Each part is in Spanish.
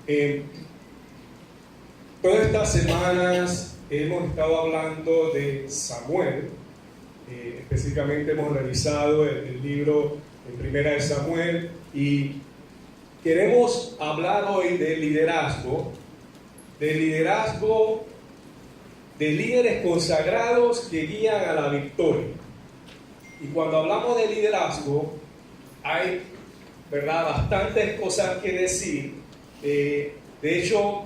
Eh, todas estas semanas hemos estado hablando de Samuel. Específicamente hemos revisado el libro en Primera de Samuel y queremos hablar hoy de liderazgo de líderes consagrados que guían a la victoria. Y cuando hablamos de liderazgo, hay, ¿verdad?, bastantes cosas que decir. De hecho,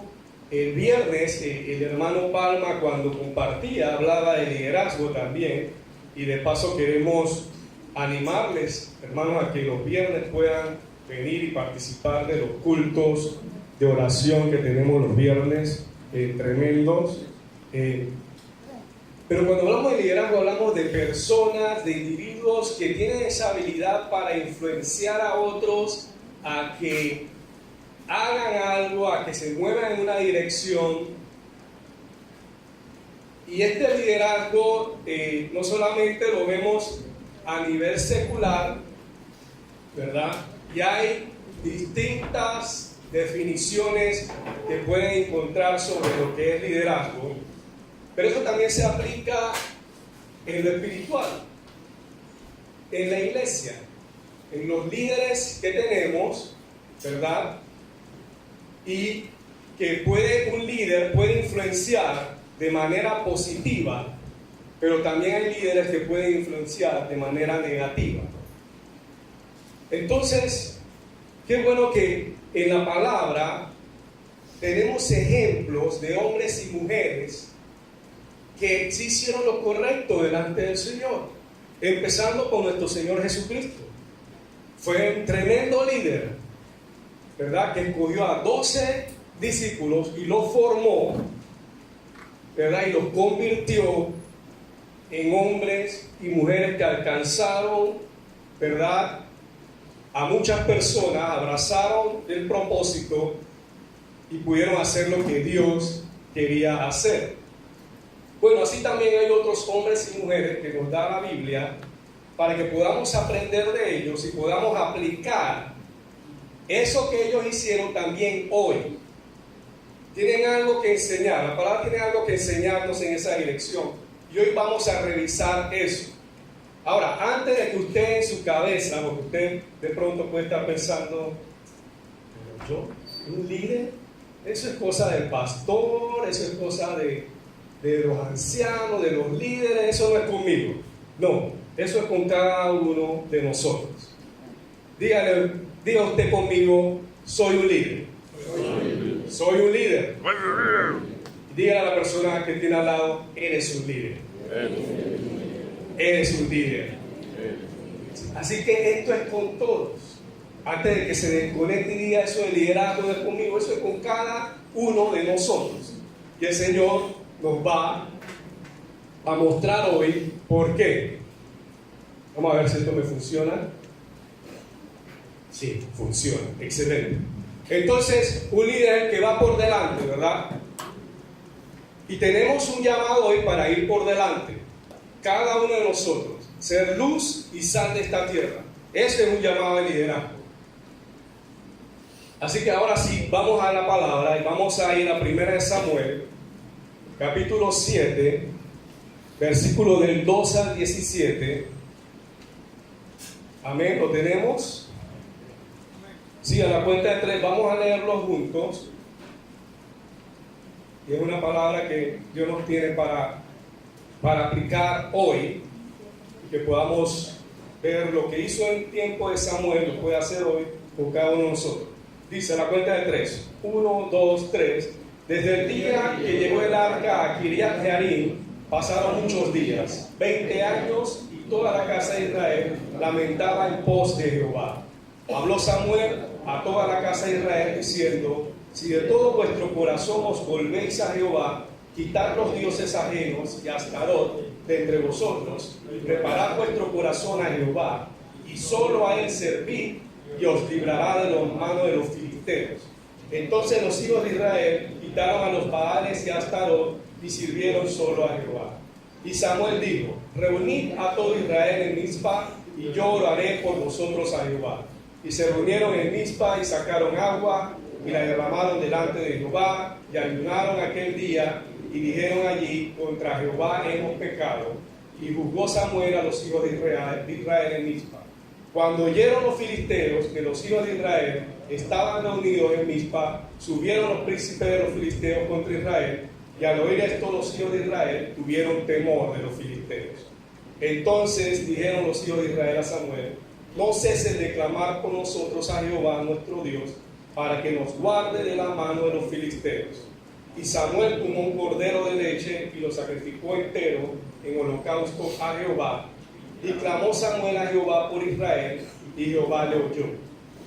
el viernes el hermano Palma, cuando compartía, hablaba de liderazgo también. Y de paso queremos animarles, hermanos, a que los viernes puedan venir y participar de los cultos de oración que tenemos los viernes, tremendos. Pero cuando hablamos de liderazgo, hablamos de personas, de individuos que tienen esa habilidad para influenciar a otros a que hagan algo, a que se muevan en una dirección. Y este liderazgo no solamente lo vemos a nivel secular, ¿verdad? Y hay distintas definiciones que pueden encontrar sobre lo que es liderazgo, pero eso también se aplica en lo espiritual, en la iglesia, en los líderes que tenemos, ¿verdad? Y que un líder puede influenciar de manera positiva, pero también hay líderes que pueden influenciar de manera negativa. Entonces, qué bueno que en la palabra tenemos ejemplos de hombres y mujeres que sí hicieron lo correcto delante del Señor, empezando con nuestro Señor Jesucristo. Fue un tremendo líder, ¿verdad?, que escogió a 12 discípulos y los formó, ¿verdad?, y los convirtió en hombres y mujeres que alcanzaron, ¿verdad?, a muchas personas, abrazaron el propósito y pudieron hacer lo que Dios quería hacer. Bueno, así también hay otros hombres y mujeres que nos da la Biblia para que podamos aprender de ellos y podamos aplicar eso que ellos hicieron también hoy. Tienen algo que enseñar, la palabra tiene algo que enseñarnos en esa dirección. Y hoy vamos a revisar eso. Ahora, antes de que usted en su cabeza, porque usted de pronto puede estar pensando, pero yo, un líder, eso es cosa del pastor, eso es cosa de los ancianos, de los líderes, eso no es conmigo. No, eso es con cada uno de nosotros. Diga usted conmigo, soy un líder. Soy un líder. Dígale a la persona que tiene al lado, eres un líder. Eres un líder. Así que esto es con todos. Antes de que se desconecte y diga eso de liderazgo no es conmigo, eso es con cada uno de nosotros. Y el Señor nos va a mostrar hoy por qué. Vamos a ver si esto me funciona. Sí, funciona. Excelente. Entonces, un líder que va por delante, ¿verdad? Y tenemos un llamado hoy para ir por delante. Cada uno de nosotros, ser luz y sal de esta tierra. Ese es un llamado de liderazgo. Así que ahora sí, vamos a la palabra y vamos a ir a 1 de Samuel, capítulo 7, versículo del 2 al 17. Amén, ¿lo tenemos? Sí, a la cuenta de 3 vamos a leerlo juntos. Y es una palabra que Dios nos tiene para aplicar hoy, y que podamos ver lo que hizo en tiempo de Samuel, lo puede hacer hoy con cada uno de nosotros. Dice a la cuenta de 3, 1, 2, 3. Desde el día que llegó el arca a Kiriat Jearim, pasaron muchos días, 20 años, y toda la casa de Israel lamentaba en pos de Jehová. Habló Samuel a toda la casa de Israel diciendo: si de todo vuestro corazón os volvéis a Jehová, quitad los dioses ajenos y Astarot de entre vosotros, y preparad vuestro corazón a Jehová, y solo a él servid, y os librará de las manos de los filisteos. Entonces los hijos de Israel quitaron a los Baales y a Astarot y sirvieron solo a Jehová. Y Samuel dijo: reunid a todo Israel en Mizpa, y yo oraré por vosotros a Jehová. Y se reunieron en Mizpa y sacaron agua y la derramaron delante de Jehová, y ayunaron aquel día, y dijeron allí: contra Jehová hemos pecado. Y juzgó Samuel a los hijos de Israel en Mizpa. Cuando oyeron los filisteos que los hijos de Israel estaban reunidos en Mizpa, subieron los príncipes de los filisteos contra Israel, y al oír esto los hijos de Israel tuvieron temor de los filisteos. Entonces dijeron los hijos de Israel a Samuel: no ceses de clamar por nosotros a Jehová nuestro Dios, para que nos guarde de la mano de los filisteos. Y Samuel tomó un cordero de leche y lo sacrificó entero en holocausto a Jehová. Y clamó Samuel a Jehová por Israel, y Jehová le oyó.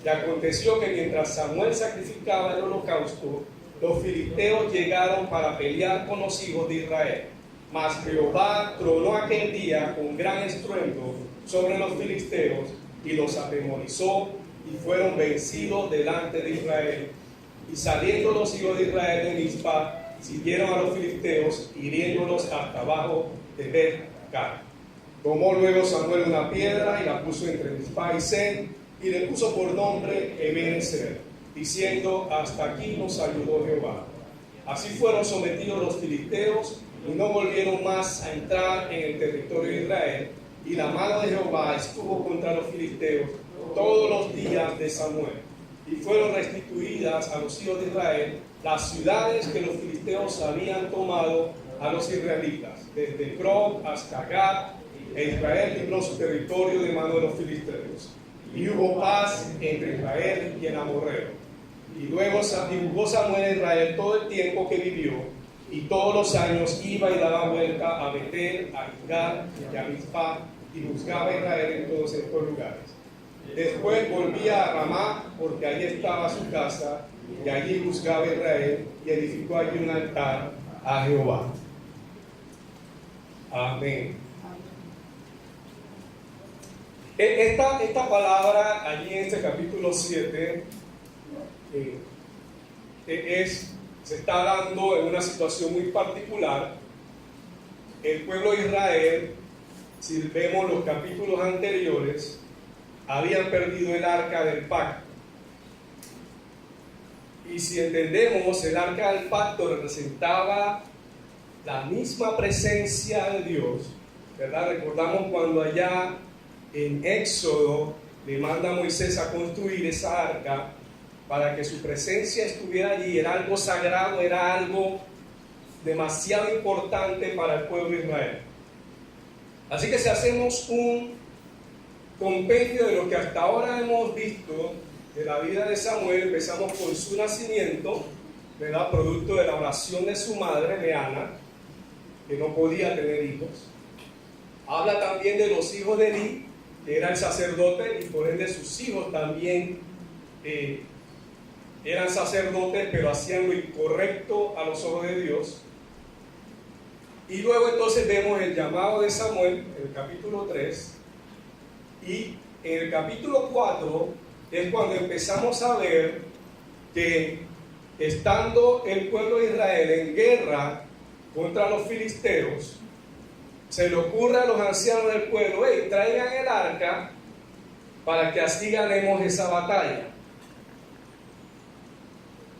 Y aconteció que mientras Samuel sacrificaba el holocausto, los filisteos llegaron para pelear con los hijos de Israel. Mas Jehová tronó aquel día con gran estruendo sobre los filisteos, y los atemorizó, y fueron vencidos delante de Israel. Y saliendo los hijos de Israel de Mizpa, siguieron a los filisteos, hiriéndolos hasta abajo de Bet-car. Tomó luego Samuel una piedra y la puso entre Mizpa y Sen, y le puso por nombre Ebenezer, diciendo: hasta aquí nos ayudó Jehová. Así fueron sometidos los filisteos, y no volvieron más a entrar en el territorio de Israel, y la mano de Jehová estuvo contra los filisteos todos los días de Samuel. Y fueron restituidas a los hijos de Israel las ciudades que los filisteos habían tomado a los israelitas, desde Crob hasta Gat, e Israel libró su territorio de mano de los filisteos. Y hubo paz entre Israel y el amorreo. Y luego juzgó Samuel a Israel todo el tiempo que vivió, y todos los años iba y daba vuelta a Betel, a Gilgal y a Mizpa, y juzgaba a Israel en todos estos lugares. Después volvía a Ramá, porque allí estaba su casa, y allí juzgaba a Israel, y edificó allí un altar a Jehová. Amén. Esta palabra allí en este capítulo 7 se está dando en una situación muy particular. El pueblo de Israel, si vemos los capítulos anteriores, habían perdido el arca del pacto. Y si entendemos, el arca del pacto representaba la misma presencia de Dios, ¿verdad? Recordamos cuando allá en Éxodo le manda a Moisés a construir esa arca para que su presencia estuviera allí. Era algo sagrado, era algo demasiado importante para el pueblo de Israel. Así que si hacemos un compendio de lo que hasta ahora hemos visto de la vida de Samuel, empezamos por su nacimiento, ¿verdad? Producto de la oración de su madre, Leana, que no podía tener hijos. Habla también de los hijos de Eli, que era el sacerdote, y por ende sus hijos también eran sacerdotes, pero hacían lo incorrecto a los ojos de Dios. Y luego entonces vemos el llamado de Samuel en el capítulo 3, y en el capítulo 4 es cuando empezamos a ver que estando el pueblo de Israel en guerra contra los filisteos, se le ocurre a los ancianos del pueblo: hey, traigan el arca para que así ganemos esa batalla.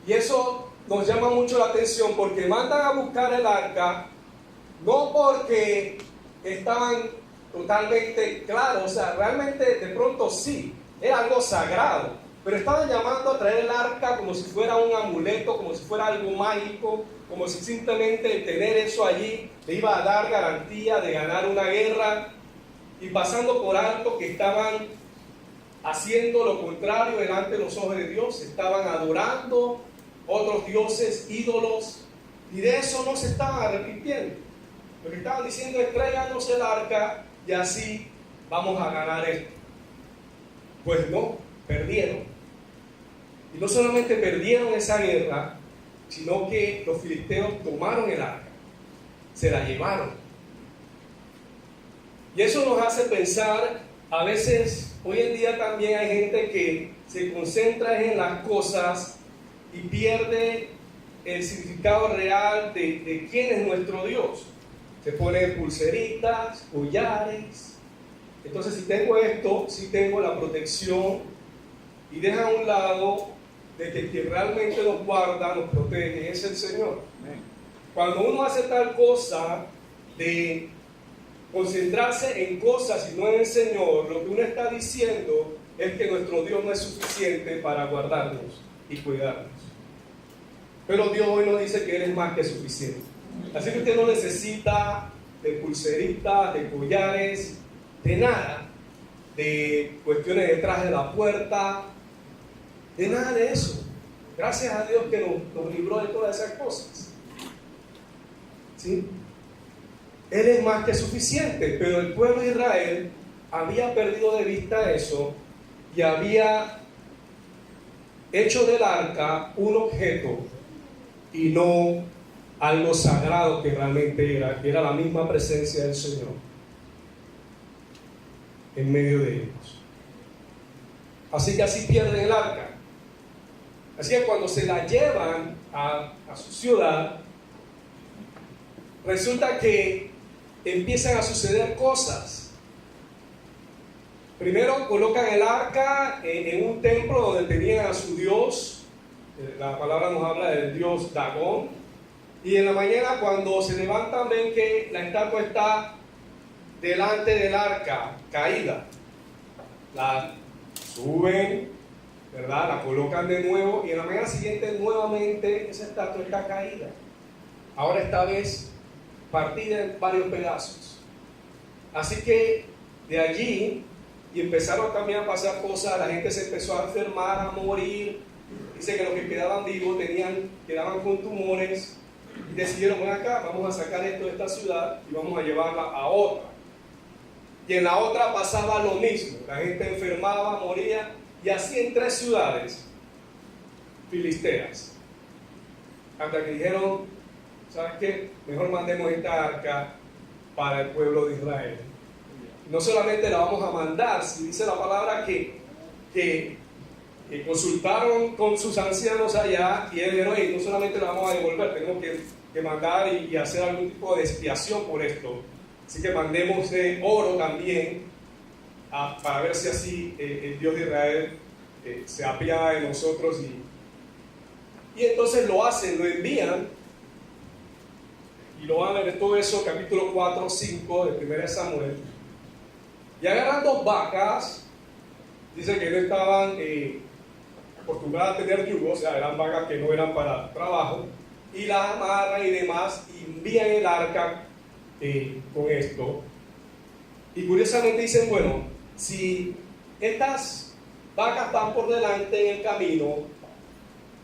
Y eso nos llama mucho la atención, porque mandan a buscar el arca no porque estaban totalmente claros, o sea, realmente de pronto sí, era algo sagrado, pero estaban llamando a traer el arca como si fuera un amuleto, como si fuera algo mágico, como si simplemente tener eso allí le iba a dar garantía de ganar una guerra, y pasando por alto que estaban haciendo lo contrario delante de los ojos de Dios. Estaban adorando otros dioses, ídolos, y de eso no se estaban arrepintiendo. Lo que estaban diciendo es: tráiganos el arca y así vamos a ganar esto. Pues no, perdieron. Y no solamente perdieron esa guerra, sino que los filisteos tomaron el arca, se la llevaron. Y eso nos hace pensar, a veces, hoy en día también hay gente que se concentra en las cosas y pierde el significado real de quién es nuestro Dios. Se ponen pulseritas, collares. Entonces, si tengo esto, si tengo la protección, y dejan a un lado de que quien realmente nos guarda, nos protege, es el Señor. Cuando uno hace tal cosa de concentrarse en cosas y no en el Señor, lo que uno está diciendo es que nuestro Dios no es suficiente para guardarnos y cuidarnos. Pero Dios hoy nos dice que Él es más que suficiente. Así que usted no necesita de pulseritas, de collares, de nada, de cuestiones detrás de la puerta, de nada de eso. Gracias a Dios que nos libró de todas esas cosas. ¿Sí? Él es más que suficiente, pero el pueblo de Israel había perdido de vista eso y había hecho del arca un objeto y no algo sagrado que realmente era, que era la misma presencia del Señor en medio de ellos. Así que así pierden el arca. Así que cuando se la llevan a su ciudad, resulta que empiezan a suceder cosas. Primero colocan el arca en un templo donde tenían a su dios. La palabra nos habla del dios Dagón. Y en la mañana cuando se levantan ven que la estatua está delante del arca, caída. La suben, ¿verdad? La colocan de nuevo y en la mañana siguiente nuevamente esa estatua está caída. Ahora esta vez partida en varios pedazos. Así que de allí y empezaron también a pasar cosas, la gente se empezó a enfermar, a morir. Dice que los que quedaban vivos quedaban con tumores y decidieron, ven acá, vamos a sacar esto de esta ciudad y vamos a llevarla a otra. Y en la otra pasaba lo mismo, la gente enfermaba, moría, y así en 3 ciudades filisteas. Hasta que dijeron, ¿sabes qué? Mejor mandemos esta arca para el pueblo de Israel. No solamente la vamos a mandar, si dice la palabra que consultaron con sus ancianos allá y ellos dijeron, oye, no solamente la vamos a devolver, tenemos que mandar y hacer algún tipo de expiación por esto. Así que mandemos oro también para ver si así el Dios de Israel se apiada de nosotros. Y entonces lo hacen, lo envían. Y lo van a ver todo eso, capítulo 4, 5 de 1 Samuel. Y agarran 2 vacas, dice que no estaban acostumbradas a tener yugo, o sea, eran vacas que no eran para trabajo, y las amarran y demás, y envían el arca con esto. Y curiosamente dicen, bueno, si estas vacas van por delante en el camino,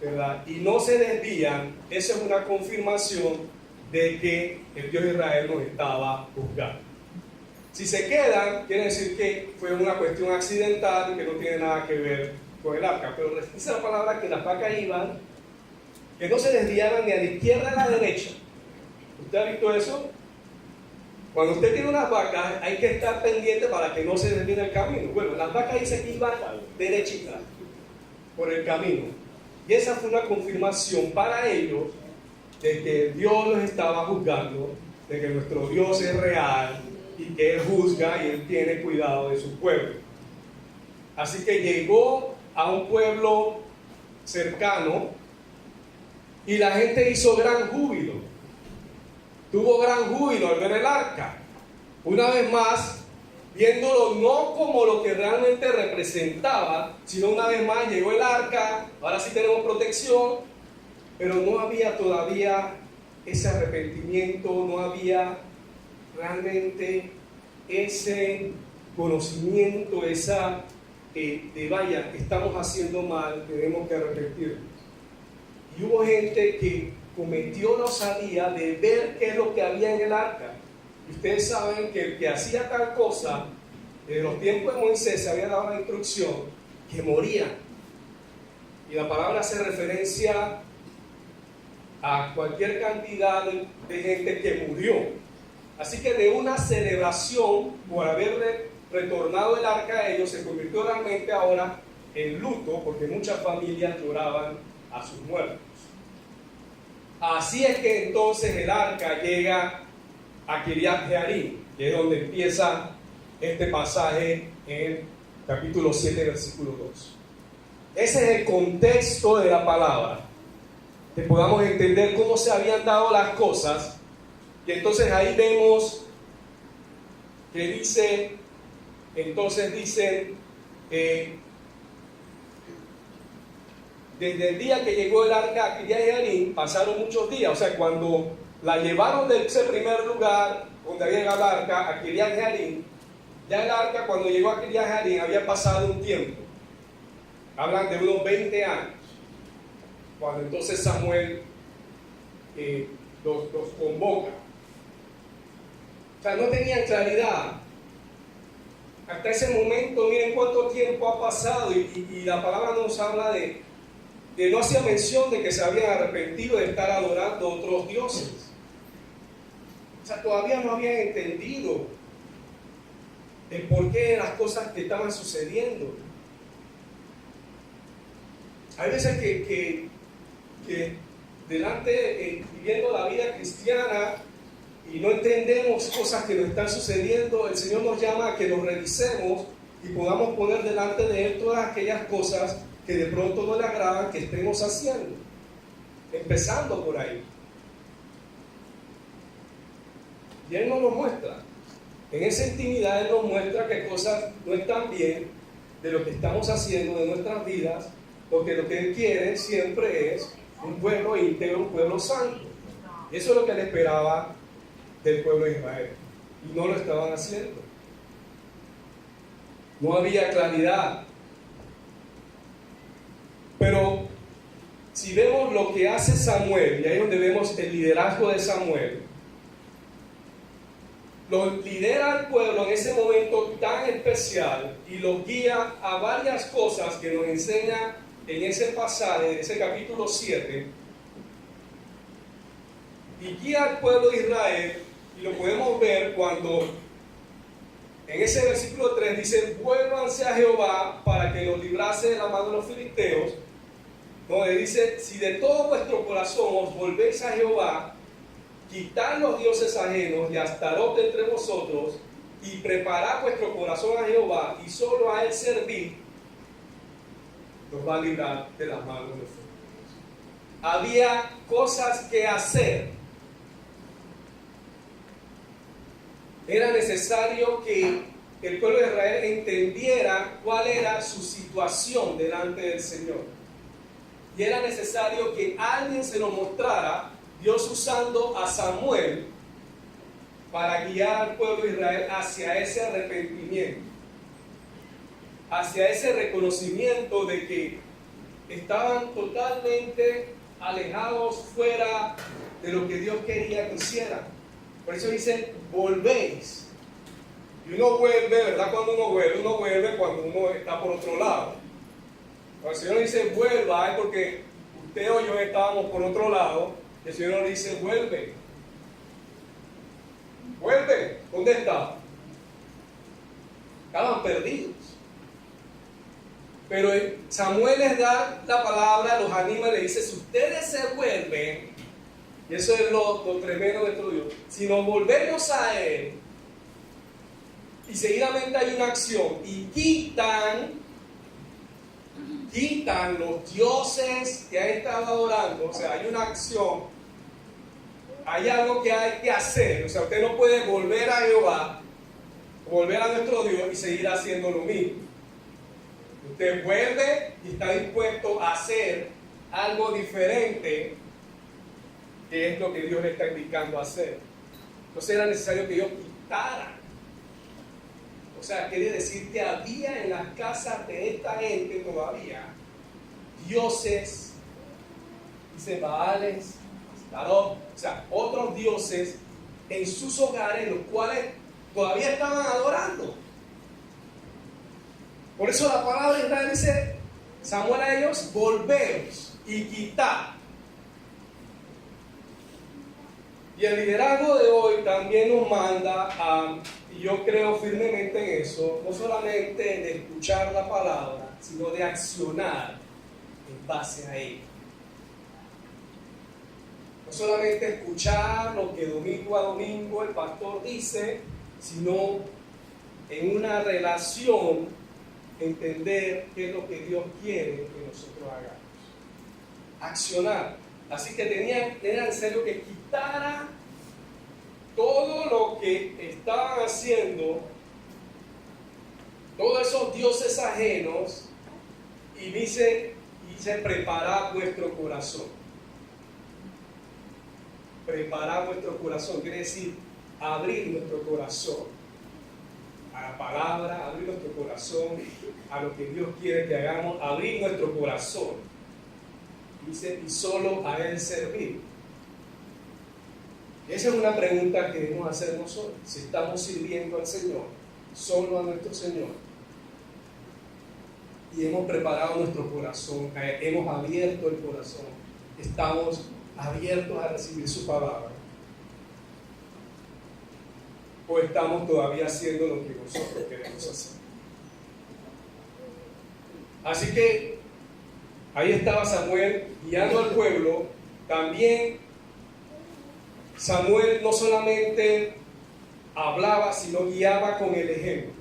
¿verdad? Y no se desvían, eso es una confirmación de que el Dios de Israel nos estaba juzgando. Si se quedan, quiere decir que fue una cuestión accidental y que no tiene nada que ver con el arca. Pero dice la palabra que las vacas iban, que no se desviaban ni a la izquierda ni a la derecha. ¿Usted ha visto eso? Cuando usted tiene unas vacas, hay que estar pendiente para que no se desvíen el camino. Bueno, las vacas dicen que iban derechita por el camino. Y esa fue una confirmación para ellos de que Dios los estaba juzgando, de que nuestro Dios es real y que Él juzga y Él tiene cuidado de su pueblo. Así que llegó a un pueblo cercano y la gente hizo gran júbilo. Tuvo gran júbilo al ver el arca. Una vez más, viéndolo no como lo que realmente representaba, sino una vez más llegó el arca, ahora sí tenemos protección, pero no había todavía ese arrepentimiento, no había realmente ese conocimiento, esa de vaya, estamos haciendo mal, tenemos que arrepentirnos. Y hubo gente que cometió la osadía de ver qué es lo que había en el arca. Y ustedes saben que el que hacía tal cosa, en los tiempos de Moisés se había dado la instrucción que moría. Y la palabra hace referencia a cualquier cantidad de gente que murió. Así que de una celebración por haber retornado el arca a ellos, se convirtió realmente ahora en luto, porque muchas familias lloraban a sus muertos. Así es que entonces el arca llega a Kiriat Jearim, que es donde empieza este pasaje en capítulo 7, versículo 2. Ese es el contexto de la palabra, que podamos entender cómo se habían dado las cosas. Y entonces ahí vemos que dice, entonces dicen, desde el día que llegó el arca a Kiriat Jearim, pasaron muchos días. O sea, cuando la llevaron de ese primer lugar donde había llegado el arca a Kiriat Jearim, ya el arca cuando llegó a Kiriat Jearim había pasado un tiempo. Hablan de unos 20 años. Cuando entonces Samuel los convoca. O sea, no tenían claridad. Hasta ese momento, miren cuánto tiempo ha pasado y la palabra nos habla de no hacía mención de que se habían arrepentido de estar adorando otros dioses. O sea, todavía no habían entendido el porqué de las cosas que estaban sucediendo. Hay veces que delante, viviendo la vida cristiana, y no entendemos cosas que nos están sucediendo, el Señor nos llama a que nos revisemos y podamos poner delante de Él todas aquellas cosas que de pronto no le agradan que estemos haciendo, empezando por ahí. Y Él nos lo muestra. En esa intimidad Él nos muestra que cosas no están bien de lo que estamos haciendo, de nuestras vidas, porque lo que Él quiere siempre es un pueblo íntegro, un pueblo santo. Y eso es lo que Él esperaba del pueblo de Israel, y no lo estaban haciendo. No había claridad. Pero si vemos lo que hace Samuel, y ahí es donde vemos el liderazgo de Samuel, lo lidera al pueblo en ese momento tan especial y lo guía a varias cosas que nos enseña en ese pasaje, en ese capítulo 7, y guía al pueblo de Israel. Y lo podemos ver cuando en ese versículo 3 dice: vuélvanse a Jehová para que los librase de la mano de los filisteos, donde dice: si de todo vuestro corazón os volvéis a Jehová, quitad los dioses ajenos y Astarot entre vosotros, y preparad vuestro corazón a Jehová, y solo a Él servid, los va a librar de las manos de los filisteos. Había cosas que hacer. Era necesario que el pueblo de Israel entendiera cuál era su situación delante del Señor. Y era necesario que alguien se lo mostrara, Dios usando a Samuel para guiar al pueblo de Israel hacia ese arrepentimiento, hacia ese reconocimiento de que estaban totalmente alejados, fuera de lo que Dios quería que hicieran. Por eso dice: volvéis. Y uno vuelve, ¿verdad? Cuando uno vuelve cuando uno está por otro lado. Cuando el Señor dice vuelva, es porque usted o yo estábamos por otro lado, y el Señor nos dice: vuelve. Vuelve. ¿Dónde está? Estaban perdidos. Pero Samuel les da la palabra, los anima y les dice: si ustedes se vuelven, y eso es lo tremendo de todo Dios, si nos volvemos a Él, y seguidamente hay una acción, y quitan los dioses que han estado adorando, o sea, hay una acción, hay algo que hay que hacer. O sea, usted no puede volver a Jehová, volver a nuestro Dios y seguir haciendo lo mismo. Usted vuelve y está dispuesto a hacer algo diferente, que es lo que Dios le está indicando hacer. Entonces era necesario que Dios quitara. O sea, quiere decir que había en las casas de esta gente todavía dioses, dice Baales, Astarot, o sea, otros dioses en sus hogares, los cuales todavía estaban adorando. Por eso la palabra de Israel dice, Samuel a ellos: volveos y quitad. Y el liderazgo de hoy también nos manda a, y yo creo firmemente en eso, no solamente de escuchar la palabra, sino de accionar en base a ella. No solamente escuchar lo que domingo a domingo el pastor dice, sino en una relación entender qué es lo que Dios quiere que nosotros hagamos. Accionar. Así que era en serio que quitara todo lo que estaban haciendo, todos esos dioses ajenos, y dice preparad vuestro corazón. Preparar vuestro corazón quiere decir abrir nuestro corazón a la palabra, abrir nuestro corazón a lo que Dios quiere que hagamos, abrir nuestro corazón. Dice, y solo a Él servir. Esa es una pregunta que debemos hacer nosotros. Si estamos sirviendo al Señor, solo a nuestro Señor, y hemos preparado nuestro corazón, hemos abierto el corazón, estamos abiertos a recibir su palabra, o estamos todavía haciendo lo que nosotros queremos hacer. Así que ahí estaba Samuel guiando al pueblo. También Samuel no solamente hablaba, sino guiaba con el ejemplo.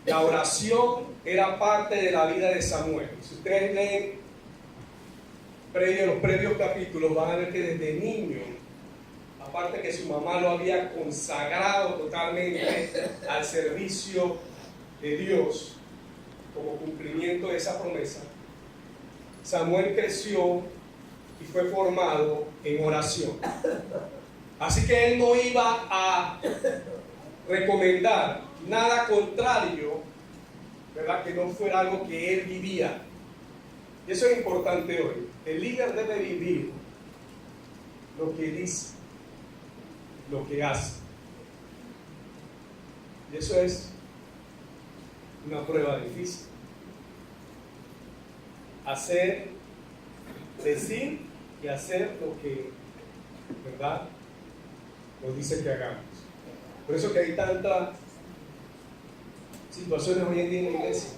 La oración era parte de la vida de Samuel. Si ustedes leen los previos capítulos, van a ver que desde niño, aparte que su mamá lo había consagrado totalmente al servicio de Dios como cumplimiento de esa promesa, Samuel creció y fue formado en oración. Así que él no iba a recomendar nada contrario, ¿verdad? Que no fuera algo que él vivía. Y eso es importante hoy. El líder debe vivir lo que dice, lo que hace. Y eso es una prueba difícil. Decir y hacer lo que, ¿verdad?, nos dice que hagamos. Por eso que hay tantas situaciones hoy en día en la iglesia,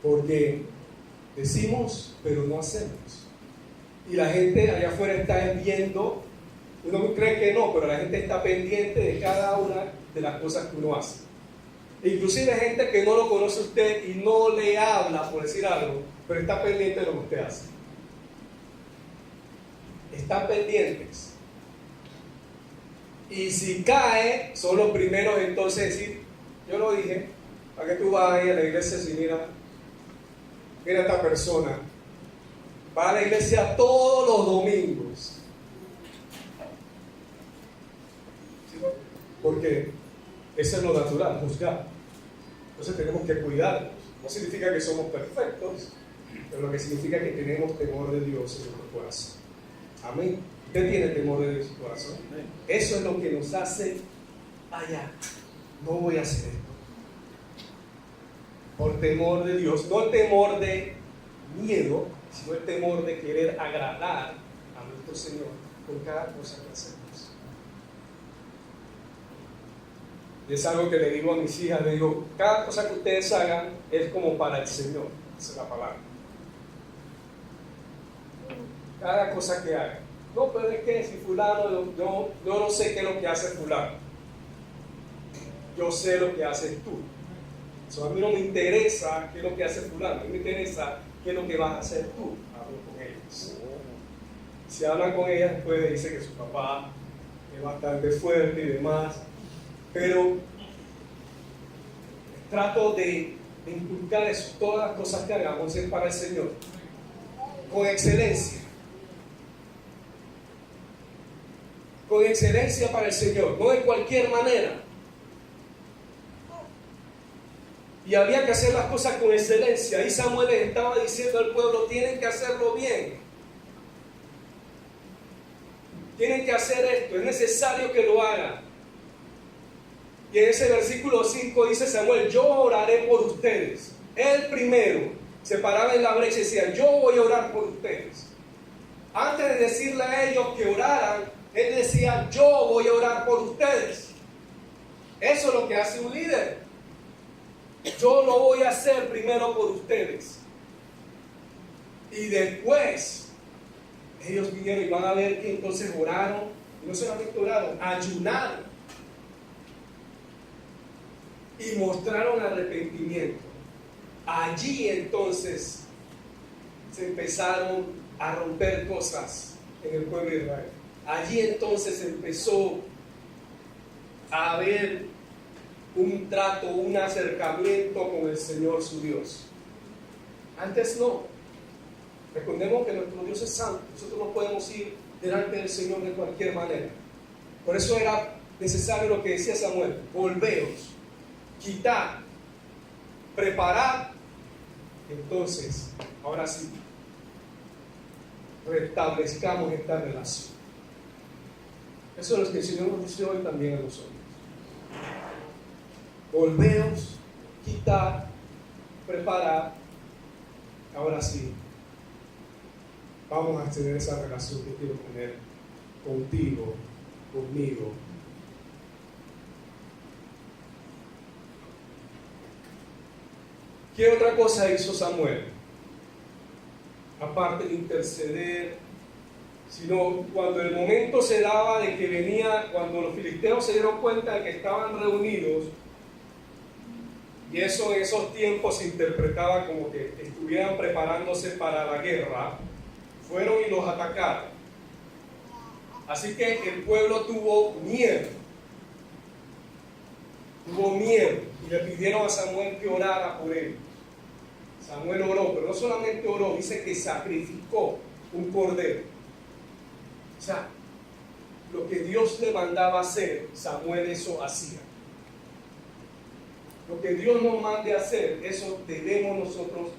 porque decimos pero no hacemos, y la gente allá afuera está viendo. Uno cree que no, pero la gente está pendiente de cada una de las cosas que uno hace. Inclusive gente que no lo conoce usted y no le habla, por decir algo, pero está pendiente de lo que usted hace. Están pendientes. Y si cae, son los primeros entonces decir, yo lo dije, ¿para qué tú vas ahí a la iglesia si mira esta persona? Va a la iglesia todos los domingos. ¿Sí? Porque eso es lo natural, juzgar. Entonces tenemos que cuidarnos. No significa que somos perfectos, pero lo que significa que tenemos temor de Dios en nuestro corazón. Amén. ¿Usted tiene temor de Dios en su corazón? Eso es lo que nos hace, no voy a hacer esto. Por temor de Dios, no el temor de miedo, sino el temor de querer agradar a nuestro Señor con cada cosa que hacemos. Y es algo que le digo a mis hijas, le digo, cada cosa que ustedes hagan es como para el Señor, esa es la palabra. Cada cosa que hagan. No, pero es que si fulano, yo no sé qué es lo que hace fulano. Yo sé lo que haces tú. A mí no me interesa qué es lo que hace fulano, a mí me interesa qué es lo que vas a hacer tú. Hablo con ellos. Si hablan con ellas, después dice que su papá es bastante fuerte y demás. Pero trato de inculcar eso. Todas las cosas que hagamos es para el Señor, con excelencia. Con excelencia para el Señor, no de cualquier manera. Y había que hacer las cosas con excelencia. Ahí Samuel les estaba diciendo al pueblo, tienen que hacerlo bien. Tienen que hacer esto, es necesario que lo hagan. Y en ese versículo 5 dice Samuel, yo oraré por ustedes. Él primero se paraba en la brecha y decía, yo voy a orar por ustedes. Antes de decirle a ellos que oraran, él decía, yo voy a orar por ustedes. Eso es lo que hace un líder. Yo lo voy a hacer primero por ustedes. Y después, ellos vinieron y van a ver que entonces oraron. Y no solamente oraron, ayunaron. y mostraron arrepentimiento. Allí entonces se empezaron a romper cosas en el pueblo de Israel. Allí entonces empezó a haber un trato, un acercamiento con el Señor su Dios. Antes no. Recordemos que nuestro Dios es santo. Nosotros no podemos ir delante del Señor de cualquier manera. Por eso era necesario lo que decía Samuel: volveos, quitad, preparad. Entonces, ahora sí, restablezcamos esta relación. Eso es lo que el Señor nos dice hoy también a nosotros. Volveos, quitad, preparad. Ahora sí, vamos a tener esa relación que quiero tener contigo, conmigo. ¿Qué otra cosa hizo Samuel? Aparte de interceder, sino cuando el momento se daba de que venía, cuando los filisteos se dieron cuenta de que estaban reunidos, y eso en esos tiempos se interpretaba como que estuvieran preparándose para la guerra, fueron y los atacaron. Así que el pueblo tuvo miedo. Y le pidieron a Samuel que orara por ellos. Samuel oró, pero no solamente oró, dice que sacrificó un cordero. O sea, lo que Dios le mandaba hacer, Samuel eso hacía. Lo que Dios nos mande hacer, eso debemos nosotros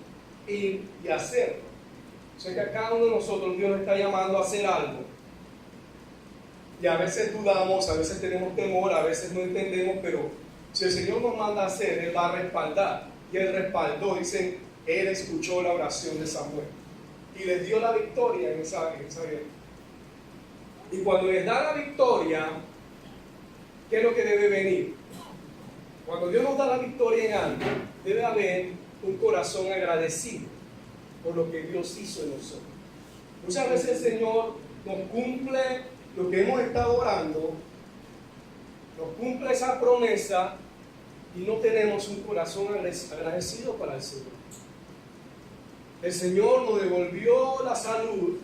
ir y hacerlo. O sea que a cada uno de nosotros Dios nos está llamando a hacer algo. Y a veces dudamos, a veces tenemos temor, a veces no entendemos, pero si el Señor nos manda a hacer, Él va a respaldar. Y Él respaldó, dicen, Él escuchó la oración de Samuel y les dio la victoria en esa guerra. Y cuando les da la victoria, ¿qué es lo que debe venir? Cuando Dios nos da la victoria en algo, debe haber un corazón agradecido por lo que Dios hizo en nosotros. Muchas veces el Señor nos cumple lo que hemos estado orando, nos cumple esa promesa y no tenemos un corazón agradecido para el Señor. El Señor nos devolvió la salud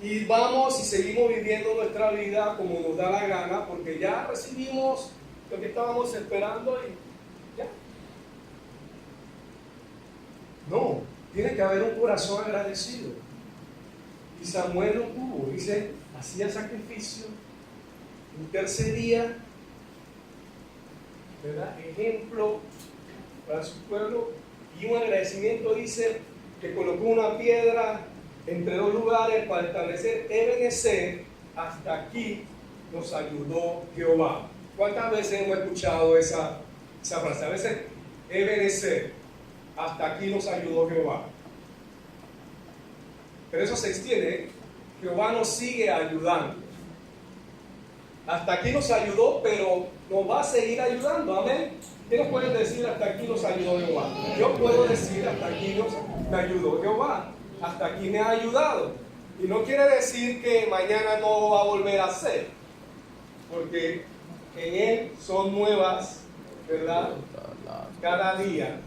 y vamos y seguimos viviendo nuestra vida como nos da la gana, porque ya recibimos lo que estábamos esperando y ya. No, tiene que haber un corazón agradecido. Y Samuel lo tuvo, dice, hacía sacrificio, intercedía, ¿verdad? Ejemplo para su pueblo, y un agradecimiento, dice, que colocó una piedra entre dos lugares para establecer Ebenezer, hasta aquí nos ayudó Jehová. ¿Cuántas veces hemos escuchado esa frase? A veces, Ebenezer, hasta aquí nos ayudó Jehová. Pero eso se extiende, Jehová nos sigue ayudando. Hasta aquí nos ayudó, pero nos va a seguir ayudando, amén. ¿Qué nos pueden decir? Hasta aquí nos ayudó Jehová. Yo puedo decir, hasta aquí me ayudó Jehová. Hasta aquí me ha ayudado. Y no quiere decir que mañana no lo va a volver a hacer, porque en Él son nuevas, ¿verdad? Cada día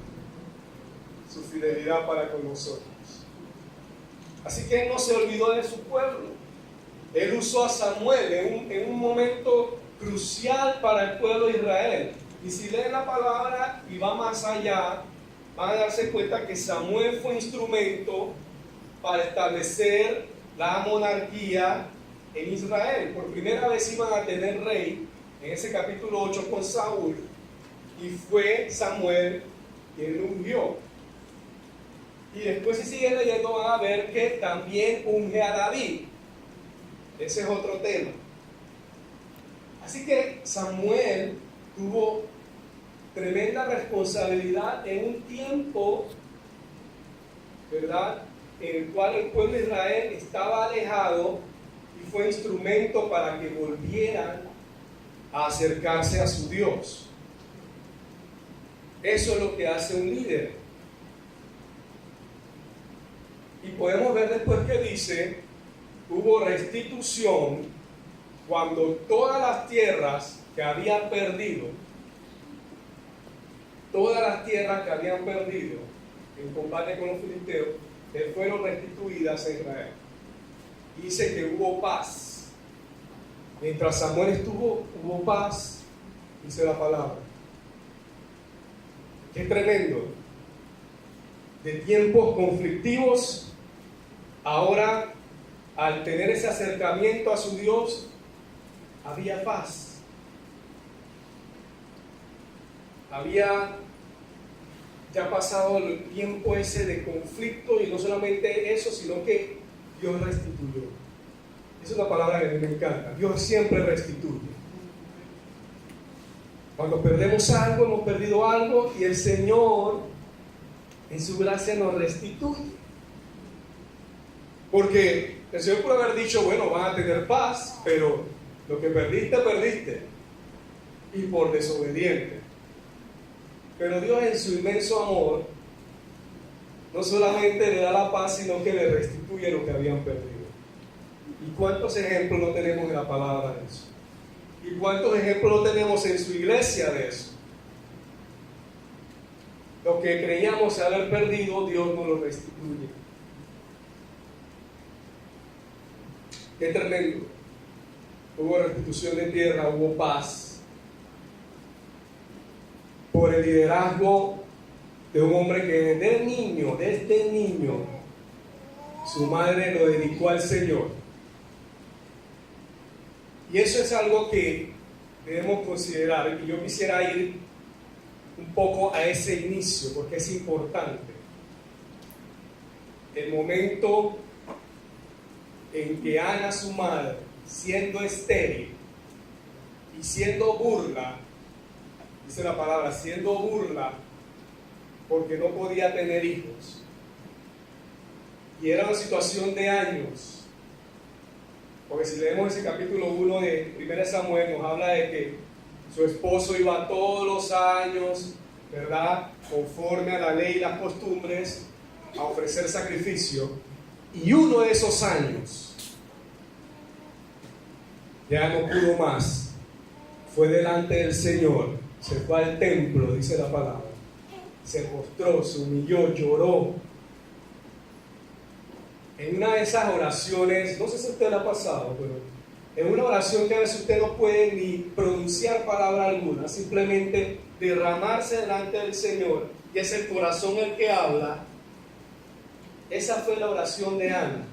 su fidelidad para con nosotros. Así que Él no se olvidó de su pueblo. Él usó a Samuel en un momento crucial para el pueblo de Israel. Y si leen la palabra y va más allá, van a darse cuenta que Samuel fue instrumento para establecer la monarquía en Israel. Por primera vez iban a tener rey en ese capítulo 8 con Saúl, y fue Samuel quien lo ungió. Y después, si siguen leyendo, van a ver que también unge a David. Ese es otro tema. Así que Samuel tuvo tremenda responsabilidad en un tiempo, ¿verdad?, en el cual el pueblo de Israel estaba alejado, y fue instrumento para que volvieran a acercarse a su Dios. Eso es lo que hace un líder. Y podemos ver después que dice, hubo restitución cuando todas las tierras que habían perdido todas las tierras que habían perdido en combate con los filisteos fueron restituidas a Israel. Y dice que hubo paz. Mientras Samuel estuvo, hubo paz, dice la palabra. Qué tremendo. De tiempos conflictivos, ahora al tener ese acercamiento a su Dios, había paz. Había ya pasado el tiempo ese de conflicto, y no solamente eso, sino que Dios restituyó. Esa es una palabra que a mí me encanta. Dios siempre restituye. Cuando perdemos algo, hemos perdido algo, y el Señor en su gracia nos restituye. Porque el Señor puede haber dicho, bueno, van a tener paz, pero lo que perdiste, perdiste. Y por desobediente. Pero Dios en su inmenso amor no solamente le da la paz, sino que le restituye lo que habían perdido. ¿Y cuántos ejemplos no tenemos en la palabra de eso? ¿Y cuántos ejemplos no tenemos en su iglesia de eso? Lo que creíamos haber perdido, Dios nos lo restituye. Qué tremendo. Hubo restitución de tierra, hubo paz. Por el liderazgo de un hombre que desde niño, su madre lo dedicó al Señor. Y eso es algo que debemos considerar, y yo quisiera ir un poco a ese inicio, porque es importante. El momento en que Ana, su madre, siendo estéril y siendo burla, dice la palabra, siendo burla, porque no podía tener hijos, y era una situación de años. Porque si leemos ese capítulo 1 de 1 Samuel, nos habla de que su esposo iba todos los años, ¿verdad?, conforme a la ley y las costumbres, a ofrecer sacrificio. Y uno de esos años ya no pudo más. Fue delante del Señor, se fue al templo, dice la palabra. Se postró, se humilló, lloró. En una de esas oraciones, no sé si a usted le ha pasado, pero en una oración que a veces usted no puede ni pronunciar palabra alguna, simplemente derramarse delante del Señor, y es el corazón el que habla. Esa fue la oración de Ana.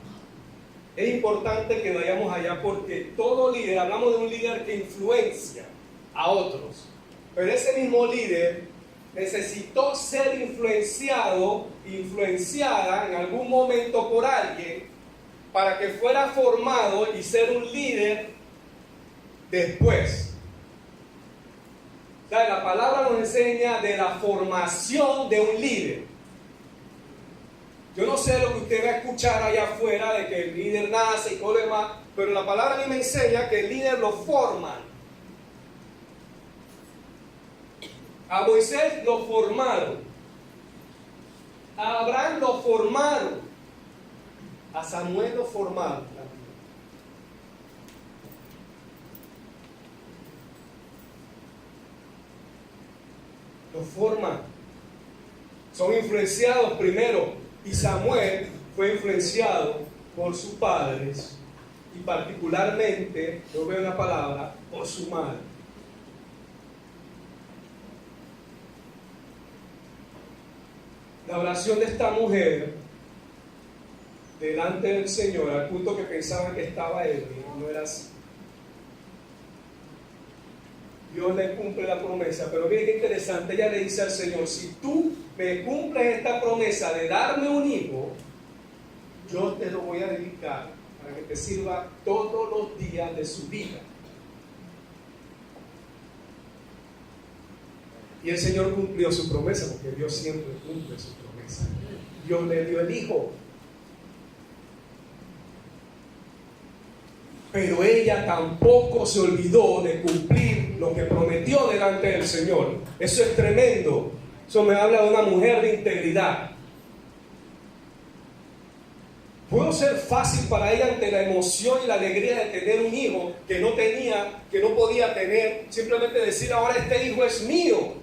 Es importante que vayamos allá, porque todo líder, hablamos de un líder que influencia a otros, pero ese mismo líder necesitó ser influenciada en algún momento por alguien para que fuera formado y ser un líder después. O sea, la palabra nos enseña de la formación de un líder. Yo no sé lo que usted va a escuchar allá afuera de que el líder nace y todo lo demás, pero la palabra a mí me enseña que el líder lo forman. A Moisés lo formaron, a Abraham lo formaron, a Samuel lo formaron también. Lo forman, son influenciados primero, y Samuel fue influenciado por sus padres, y particularmente, yo veo una palabra, por su madre. La oración de esta mujer delante del Señor, al punto que pensaban que estaba ebria, no era así. Dios le cumple la promesa, pero miren qué interesante, ella le dice al Señor: si tú me cumples esta promesa de darme un hijo, yo te lo voy a dedicar para que te sirva todos los días de su vida. Y el Señor cumplió su promesa, porque Dios siempre cumple su promesa. Dios le dio el hijo. Pero ella tampoco se olvidó de cumplir lo que prometió delante del Señor. Eso es tremendo. Eso me habla de una mujer de integridad. Pudo ser fácil para ella, ante la emoción y la alegría de tener un hijo que no tenía, que no podía tener, simplemente decir: ahora este hijo es mío.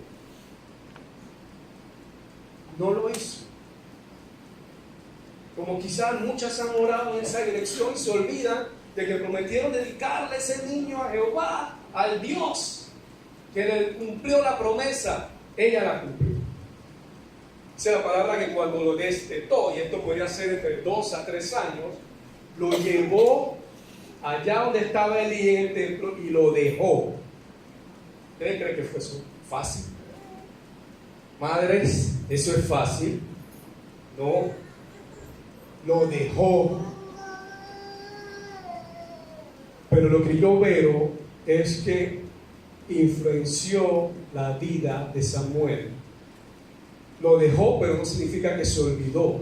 como quizás muchas han orado en esa dirección y se olvidan de que prometieron dedicarle ese niño a Jehová, al Dios que le cumplió la promesa. Ella la cumplió. Dice la palabra que cuando lo destetó, y esto podría ser entre 2 a 3 años, lo llevó allá donde estaba Elí en el templo y lo dejó. ¿Ustedes creen que fue eso fácil? Madres, ¿eso es fácil? No. Lo dejó. Pero lo que yo veo es que influenció la vida de Samuel. Lo dejó, pero no significa que se olvidó.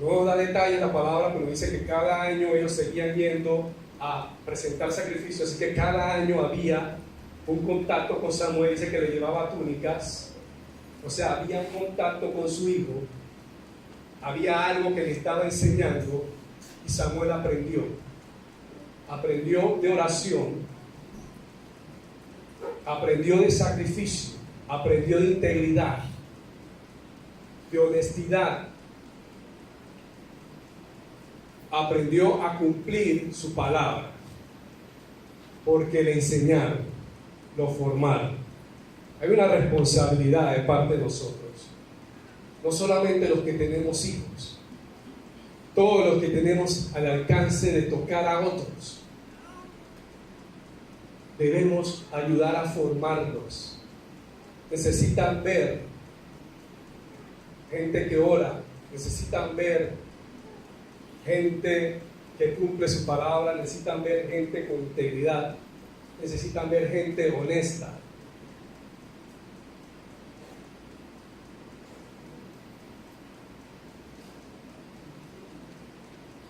No da detalles la palabra, pero dice que cada año ellos seguían yendo a presentar sacrificios, así que cada año había un contacto con Samuel. Dice que le llevaba túnicas, o sea, había un contacto con su hijo, había algo que le estaba enseñando, y Samuel aprendió de oración, aprendió de sacrificio, aprendió de integridad, de honestidad, aprendió a cumplir su palabra, porque le enseñaron, lo formaron. Hay una responsabilidad de parte de nosotros, no solamente los que tenemos hijos, todos los que tenemos al alcance de tocar a otros. Debemos ayudar a formarlos. Necesitan ver gente que ora, necesitan ver gente que cumple su palabra, necesitan ver gente con integridad, necesitan ver gente honesta.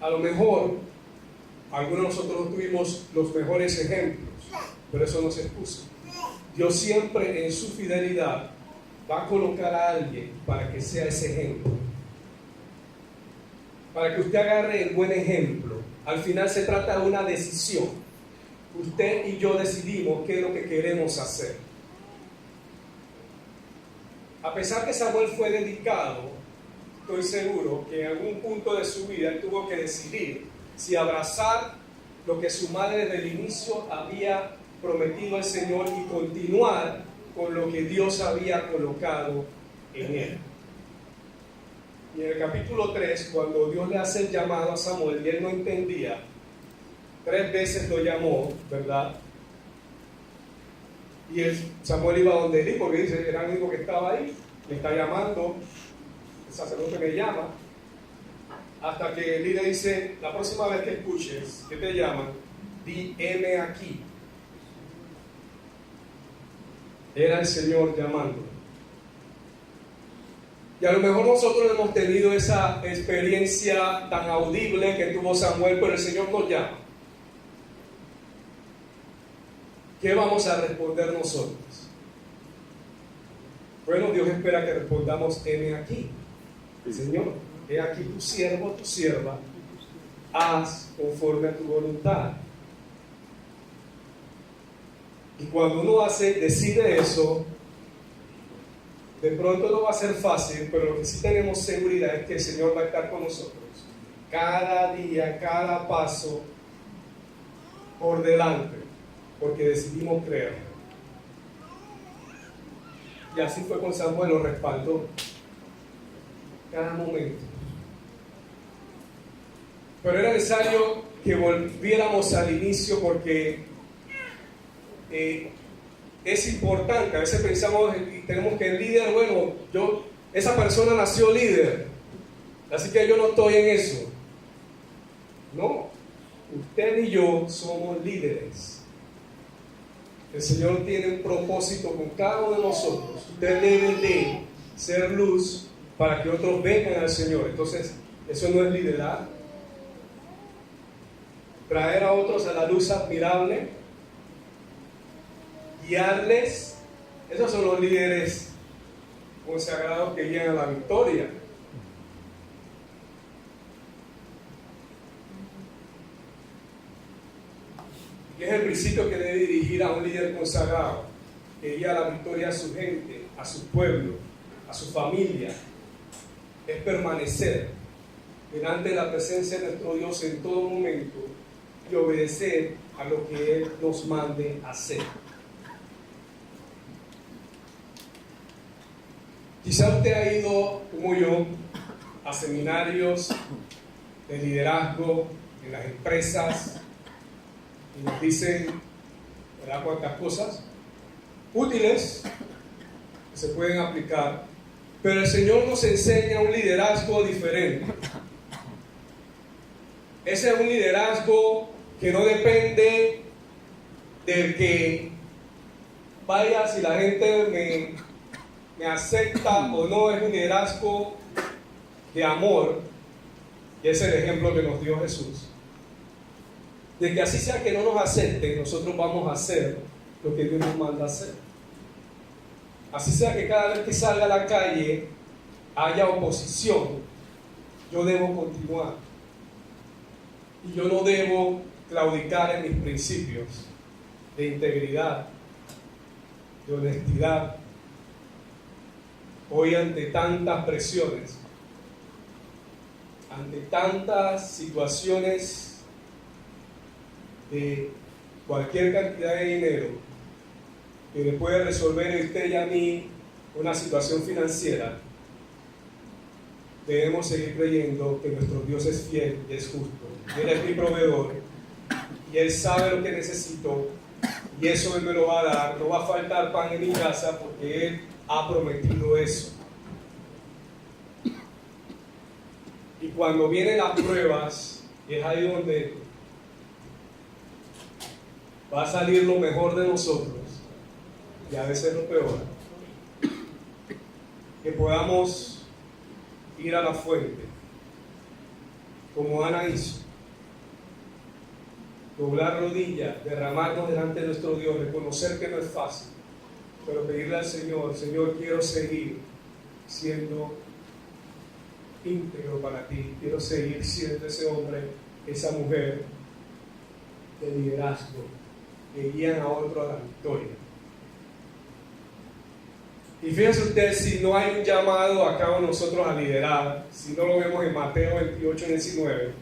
A lo mejor algunos de nosotros no tuvimos los mejores ejemplos, pero eso no se excusa. Dios siempre en su fidelidad va a colocar a alguien para que sea ese ejemplo, para que usted agarre el buen ejemplo. Al final se trata de una decisión. Usted y yo decidimos qué es lo que queremos hacer. A pesar que Samuel fue dedicado, estoy seguro que en algún punto de su vida él tuvo que decidir si abrazar lo que su madre desde el inicio había prometido al Señor y continuar con lo que Dios había colocado en él. Y en el capítulo 3, cuando Dios le hace el llamado a Samuel y él no entendía, 3 veces lo llamó, ¿verdad? Y Samuel iba donde Elí, porque dice, era el único que estaba ahí, me está llamando, el sacerdote me llama, hasta que Elí le dice, la próxima vez que escuches que te llaman, di, heme aquí. Era el Señor llamando. Y a lo mejor nosotros hemos tenido esa experiencia tan audible que tuvo Samuel, pero el Señor nos llama. ¿Qué vamos a responder nosotros? Bueno, Dios espera que respondamos, heme aquí. Señor, he aquí tu siervo, tu sierva, haz conforme a tu voluntad. Y cuando uno decide eso, de pronto no va a ser fácil, pero lo que sí tenemos seguridad es que el Señor va a estar con nosotros cada día, cada paso por delante, porque decidimos creer. Y así fue con Samuel, lo respaldó cada momento. Pero era necesario que volviéramos al inicio, porque es importante. A veces pensamos y tenemos que el líder, bueno, esa persona nació líder, así que yo no estoy en eso. No, usted y yo somos líderes. El Señor tiene un propósito con cada uno de nosotros. Usted debe de ser luz para que otros vengan al Señor. Entonces, eso no es liderar. Traer a otros a la luz admirable, guiarles. Esos son los líderes consagrados que guían a la victoria. Y es el principio que debe dirigir a un líder consagrado, que guía a la victoria a su gente, a su pueblo, a su familia. Es permanecer delante de la presencia de nuestro Dios en todo momento y obedecer a lo que Él nos mande hacer. Quizá usted ha ido, como yo, a seminarios de liderazgo en las empresas y nos dicen, ¿verdad?, cuántas cosas útiles que se pueden aplicar, pero el Señor nos enseña un liderazgo diferente. Ese es un liderazgo que no depende del que vaya si la gente me acepta o no. Es un liderazgo de amor, y es el ejemplo que nos dio Jesús, de que así sea que no nos acepten, nosotros vamos a hacer lo que Dios nos manda hacer. Así sea que cada vez que salga a la calle haya oposición, yo debo continuar y yo no debo claudicar en mis principios de integridad, de honestidad. Hoy, ante tantas presiones, ante tantas situaciones de cualquier cantidad de dinero que le puede resolver a usted y a mí una situación financiera, debemos seguir creyendo que nuestro Dios es fiel y es justo. Él es mi proveedor y Él sabe lo que necesito, y eso Él me lo va a dar. No va a faltar pan en mi casa porque Él ha prometido eso. Y cuando vienen las pruebas, es ahí donde va a salir lo mejor de nosotros y a veces lo peor. Que podamos ir a la fuente, como Ana hizo, doblar rodillas, derramarnos delante de nuestro Dios, reconocer que no es fácil, pero pedirle al Señor: Señor, quiero seguir siendo íntegro para ti, quiero seguir siendo ese hombre, esa mujer de liderazgo que guían a otro a la victoria. Y fíjense ustedes, si no hay un llamado a cabo nosotros a liderar, si no lo vemos en Mateo 28, 19,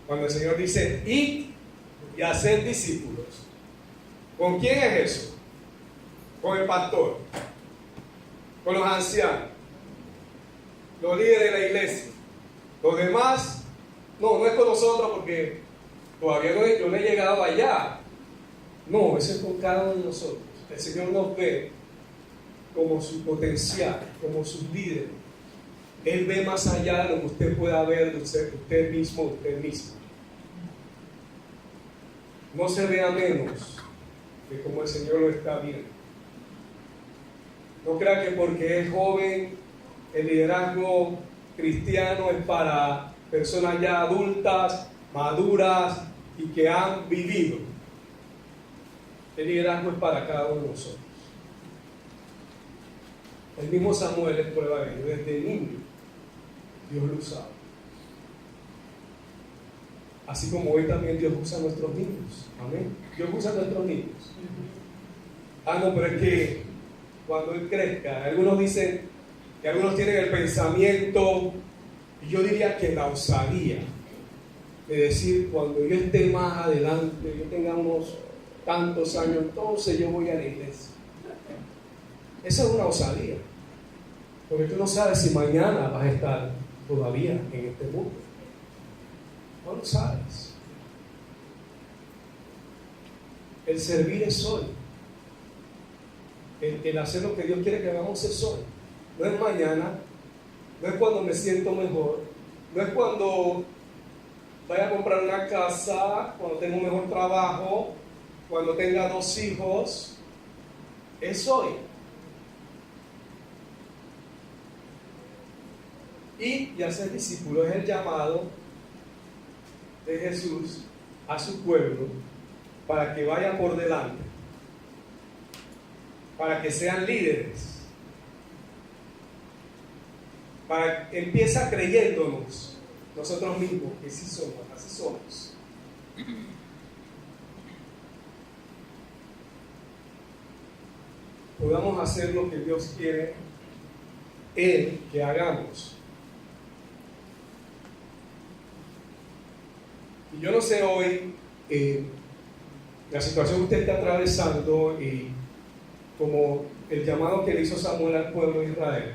cuando el Señor dice: id y haced discípulos. ¿Con quién es eso? Con el pastor, con los ancianos, los líderes de la iglesia. Los demás, no es con nosotros porque todavía yo no he llegado allá. No, eso es con cada uno de nosotros. El Señor nos ve como su potencial, como sus líderes. Él ve más allá de lo que usted pueda ver de usted mismo, usted mismo. No se vea menos de como el Señor lo está viendo. No crea que porque es joven, el liderazgo cristiano es para personas ya adultas, maduras y que han vivido. El liderazgo es para cada uno de nosotros. El mismo Samuel es prueba de ello. Desde niño Dios lo usaba. Así como hoy también Dios usa a nuestros niños. Amén. Dios usa a nuestros niños. No, pero es que cuando Él crezca, algunos dicen que algunos tienen el pensamiento, y yo diría que la osadía, de decir: cuando yo esté más adelante, yo tenga unos tantos años, entonces yo voy a la iglesia. Esa es una osadía, porque tú no sabes si mañana vas a estar todavía en este mundo. No lo sabes. El servir es hoy. El hacer lo que Dios quiere que hagamos es hoy. No es mañana, no es cuando me siento mejor, no es cuando vaya a comprar una casa, cuando tenga un mejor trabajo, cuando tenga 2 hijos. Es hoy. Y hacer discípulos es el llamado de Jesús a su pueblo para que vaya por delante, para que sean líderes, para que empieza creyéndonos nosotros mismos que sí somos, así somos. Podamos hacer lo que Dios quiere que hagamos. Y yo no sé hoy la situación que usted está atravesando y como el llamado que le hizo Samuel al pueblo de Israel.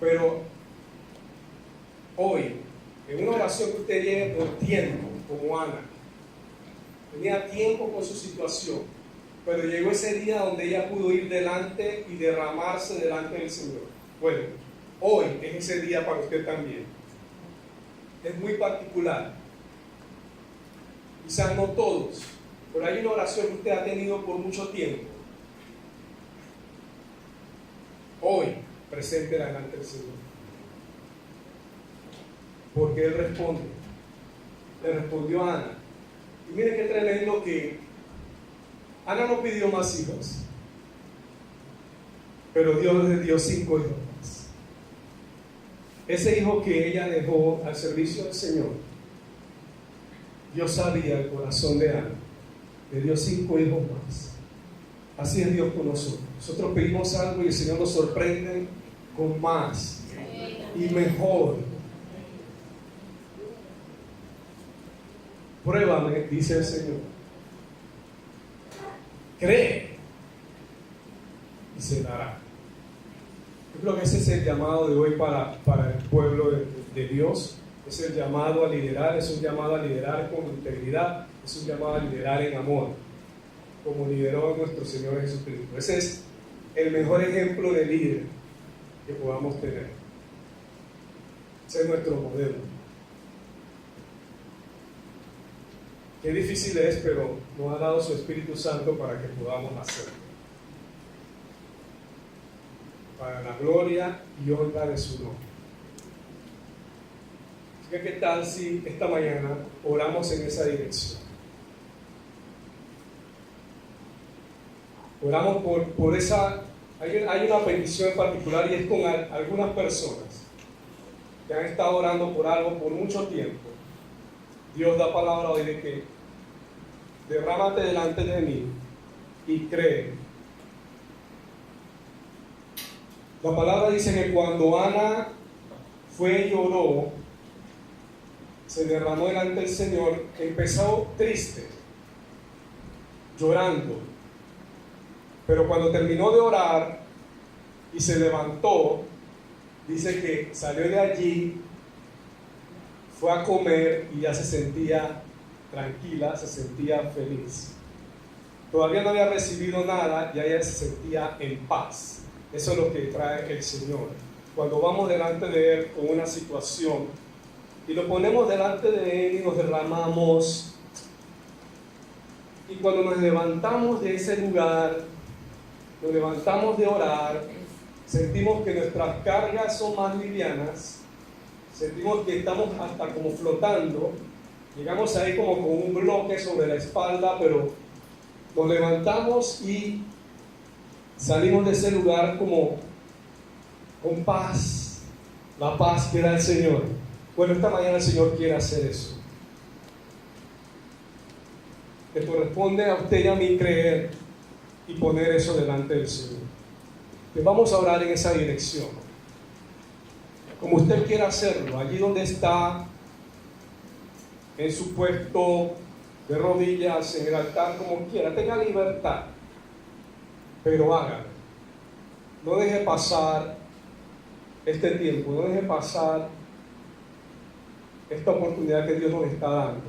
Pero hoy, en una oración que usted lleve por tiempo, como Ana, tenía tiempo con su situación, pero llegó ese día donde ella pudo ir delante y derramarse delante del Señor. Bueno, hoy es ese día para usted también. Es muy particular. Quizás no todos, pero hay una oración que usted ha tenido por mucho tiempo. Hoy, presente delante del Señor. Porque Él responde. Le respondió a Ana. Y miren qué tremendo que Ana no pidió más hijos, pero Dios le dio 5 hijos más. Ese hijo que ella dejó al servicio del Señor, Dios sabía el corazón de Ana, le dio 5 hijos más. Así es Dios con nosotros. Nosotros pedimos algo y el Señor nos sorprende con más y mejor. Pruébame, dice el Señor. Cree y se dará. Yo creo que ese es el llamado de hoy para el pueblo de Dios. Es el llamado a liderar, es un llamado a liderar con integridad, es un llamado a liderar en amor, como lideró nuestro Señor Jesucristo. Ese es el mejor ejemplo de líder que podamos tener. Ese es nuestro modelo. Qué difícil es, pero nos ha dado su Espíritu Santo para que podamos hacerlo. Para la gloria y honra de su nombre. Así que, ¿qué tal si esta mañana oramos en esa dirección? Oramos por esa... Hay una petición en particular y es con algunas personas que han estado orando por algo por mucho tiempo. Dios da palabra hoy de que derrámate delante de mí y cree. La palabra dice que cuando Ana fue y lloró, se derramó delante del Señor, empezó triste, llorando. Pero cuando terminó de orar y se levantó, dice que salió de allí, fue a comer y ya se sentía tranquila, se sentía feliz. Todavía no había recibido nada, ya ella se sentía en paz. Eso es lo que trae el Señor. Cuando vamos delante de Él con una situación y lo ponemos delante de Él y nos derramamos, y cuando nos levantamos de ese lugar, nos levantamos de orar, sentimos que nuestras cargas son más livianas, sentimos que estamos hasta como flotando, llegamos ahí como con un bloque sobre la espalda, pero nos levantamos y salimos de ese lugar como con paz, la paz que da el Señor. Bueno, esta mañana el Señor quiere hacer eso. Le corresponde a usted y a mí creer y poner eso delante del Señor. Que vamos a orar en esa dirección. Como usted quiera hacerlo, allí donde está, en su puesto de rodillas, en el altar, como quiera, tenga libertad, pero hágalo. No deje pasar este tiempo, no deje pasar esta oportunidad que Dios nos está dando,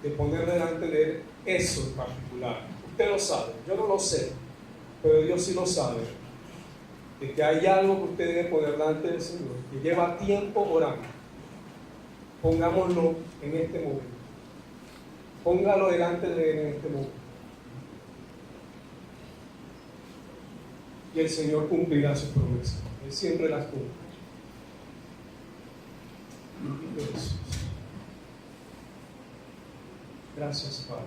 de poner delante de Él eso en particular. Usted lo sabe, yo no lo sé, pero Dios sí lo sabe, de que hay algo que usted debe poner delante del Señor, que lleva tiempo orando. Pongámoslo en este momento. Póngalo delante de Él en este momento. Y el Señor cumplirá sus promesas. Él siempre las cumple. Jesús. Gracias, Padre.